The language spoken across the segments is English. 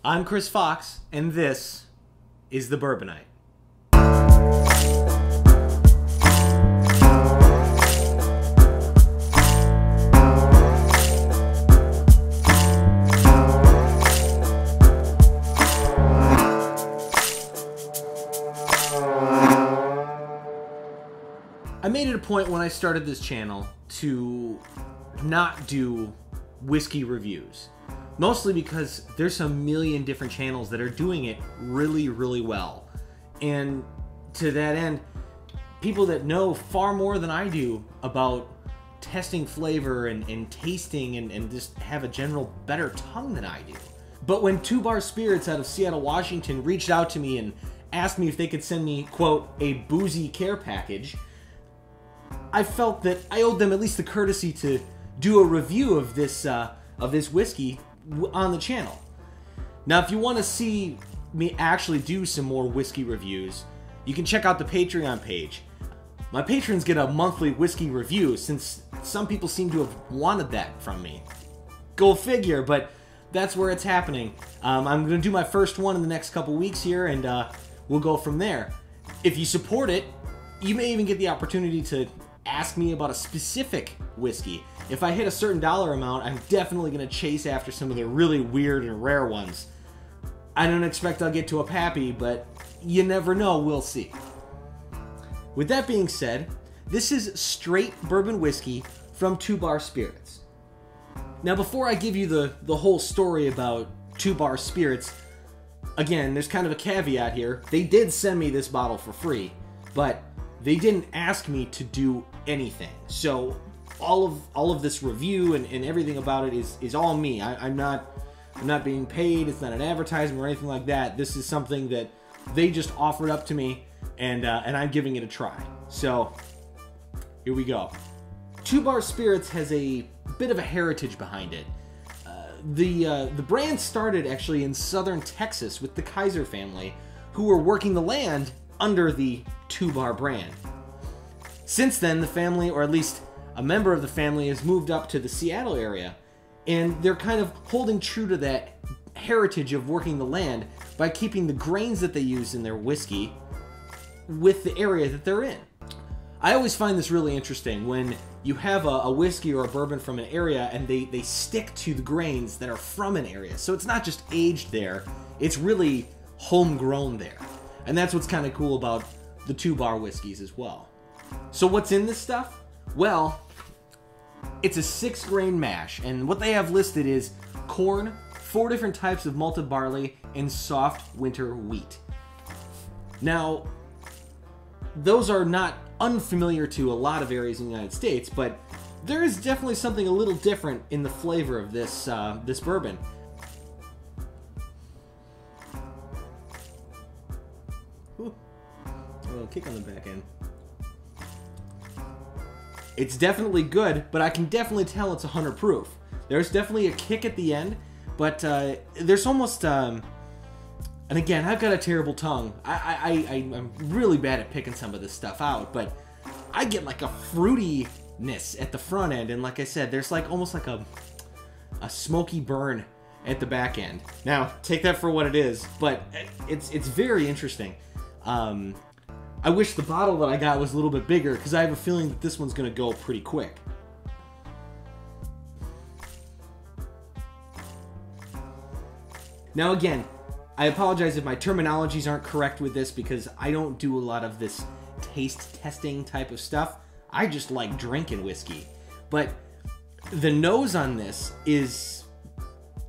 I'm Chris Fox, and this is the Bourbonite. I made it a point when I started this channel to not do whiskey reviews. Mostly because there's a million different channels that are doing it really, really well. And to that end, people that know far more than I do about testing flavor and tasting and just have a general better tongue than I do. But when 2 Bar Spirits out of Seattle, Washington reached out to me and asked me if they could send me, quote, a boozy care package, I felt that I owed them at least the courtesy to do a review of this whiskey on the channel. Now, if you want to see me actually do some more whiskey reviews, you can check out the Patreon page. My patrons get a monthly whiskey review, since some people seem to have wanted that from me. Go figure, but that's where it's happening. I'm going to do my first one in the next couple weeks here, and we'll go from there. If you support it, you may even get the opportunity to ask me about a specific whiskey. If I hit a certain dollar amount, I'm definitely going to chase after some of the really weird and rare ones. I don't expect I'll get to a Pappy, but you never know, we'll see. With that being said, this is straight bourbon whiskey from 2 Bar Spirits. Now, before I give you the whole story about 2 Bar Spirits, again, there's kind of a caveat here. They did send me this bottle for free, but they didn't ask me to do anything. So all of this review and everything about it is all me. I'm not being paid. It's not an advertisement or anything like that. This is something that they just offered up to me, and I'm giving it a try. So here we go. 2 Bar Spirits has a bit of a heritage behind it. The brand started actually in southern Texas with the Kaiser family, who were working the land under the 2 Bar brand. Since then, the family, or at least a member of the family, has moved up to the Seattle area, and they're kind of holding true to that heritage of working the land by keeping the grains that they use in their whiskey with the area that they're in. I always find this really interesting when you have a whiskey or a bourbon from an area and they stick to the grains that are from an area. So it's not just aged there, it's really homegrown there. And that's what's kind of cool about the 2 Bar whiskeys as well. So what's in this stuff? Well, it's a 6-grain mash, and what they have listed is corn, 4 different types of malted barley, and soft winter wheat. Now, those are not unfamiliar to a lot of areas in the United States, but there is definitely something a little different in the flavor of this this bourbon. Ooh, a little kick on the back end. It's definitely good, but I can definitely tell it's 100 proof. There's definitely a kick at the end, but there's almost, and again, I've got a terrible tongue. I'm really bad at picking some of this stuff out, but I get like a fruitiness at the front end, and like I said, there's like almost like a smoky burn at the back end. Now, take that for what it is, but it's very interesting. I wish the bottle that I got was a little bit bigger, because I have a feeling that this one's going to go pretty quick. Now again, I apologize if my terminologies aren't correct with this, because I don't do a lot of this taste testing type of stuff. I just like drinking whiskey. But the nose on this is...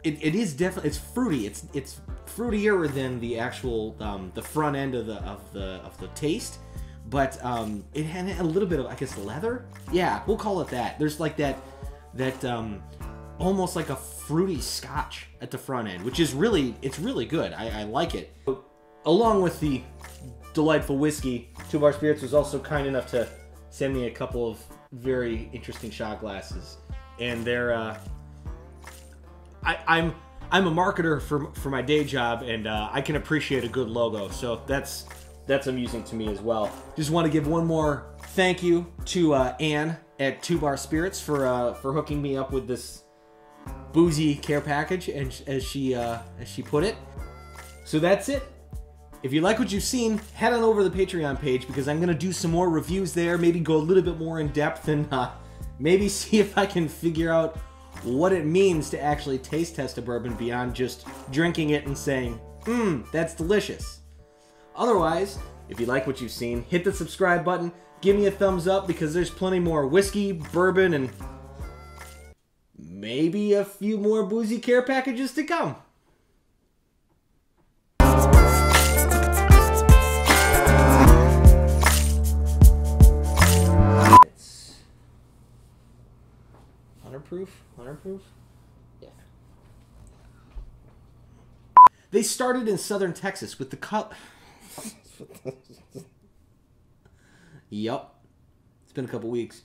It is definitely, it's fruity. It's fruitier than the actual the front end of the taste, but it had a little bit of, I guess, leather. Yeah, we'll call it that. There's like that almost like a fruity scotch at the front end, which is really good. I like it. Along with the delightful whiskey, 2 Bar Spirits was also kind enough to send me a couple of very interesting shot glasses, and they're I'm a marketer for my day job, and I can appreciate a good logo, so that's amusing to me as well. Just want to give one more thank you to Anne at 2 Bar Spirits for hooking me up with this boozy care package, and as she put it. So that's it. If you like what you've seen, head on over to the Patreon page because I'm gonna do some more reviews there. Maybe go a little bit more in depth and maybe see if I can figure out what it means to actually taste test a bourbon beyond just drinking it and saying, that's delicious. Otherwise, if you like what you've seen, hit the subscribe button, give me a thumbs up because there's plenty more whiskey, bourbon, and maybe a few more boozy care packages to come. It's 100 proof? 100 proof? Yeah. They started in southern Texas with the cut. Yup. It's been a couple weeks.